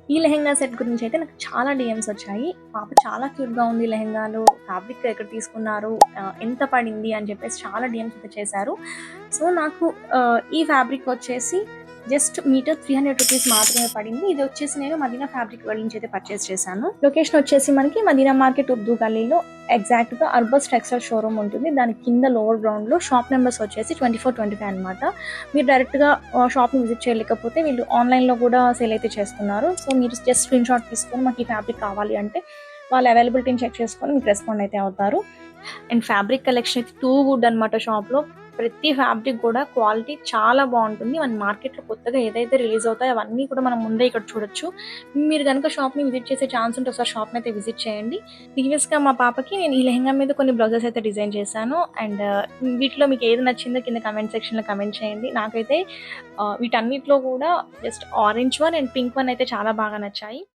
ఈ లెహెంగా సెట్ గురించి అయితే నాకు చాలా డీఎమ్స్ వచ్చాయి. పాప చాలా క్యూట్‌గా ఉంది లెహెంగాలో. ఫ్యాబ్రిక్ ఎక్కడ తీసుకున్నారు? ఎంత పడింది? అని చెప్పేసి చాలా డీఎమ్స్ అయితే చేశారు. సో, నాకు ఈ ఫ్యాబ్రిక్ వచ్చేసి జస్ట్ మీటర్ రూ. 300 మాత్రమే పడింది. ఇది వచ్చేసి నేను మదీనా ఫ్యాబ్రిక్ వరల్డ్ నుంచి అయితే పర్చేస్ చేశాను. లొకేషన్ వచ్చేసి మనకి మదీనా మార్కెట్ ఉర్దూ గల్లీలో ఎగ్జాక్ట్‌గా అర్బస్ టెక్స్టైల్ షోరూమ్ ఉంటుంది. దాని కింద లోవర్ గ్రౌండ్‌లో షాప్ నెంబర్స్ వచ్చేసి 24, 25 అనమాట. మీరు డైరెక్ట్‌గా షాప్‌ని విజిట్ చేయలేకపోతే వీళ్ళు ఆన్‌లైన్‌లో కూడా సేల్ అయితే చేస్తున్నారు. సో, మీరు జస్ట్ స్క్రీన్‌షాట్ తీసుకొని మాకు ఈ ఫ్యాబ్రిక్ కావాలి అంటే వాళ్ళ అవైలబిలిటీని చెక్ చేసుకొని మీకు రెస్పాండ్ అయితే అవుతారు. అండ్ ఫ్యాబ్రిక్ కలెక్షన్ అయితే టూ గుడ్ అనమాట షాప్‌లో. ప్రతి ఫ్యాబ్రిక్ కూడా క్వాలిటీ చాలా బాగుంటుంది. మన మార్కెట్‌లో కొత్తగా ఏదైతే రిలీజ్ అవుతాయో అవన్నీ కూడా మనం ముందే ఇక్కడ చూడొచ్చు. మీరు గనుక షాప్‌ని విజిట్ చేసే ఛాన్స్ ఉంటే ఒకసారి షాప్‌ని అయితే విజిట్ చేయండి. ప్రీవియస్‌గా మా పాపకి నేను ఈ లెహెంగా మీద కొన్ని బ్లౌజెస్ అయితే డిజైన్ చేశాను. అండ్ వీటిలో మీకు ఏది నచ్చిందో కింద కామెంట్ సెక్షన్‌లో కామెంట్ చేయండి. నాకైతే వీటన్నిటిలో కూడా just orange one and pink one అయితే చాలా బాగా నచ్చాయి.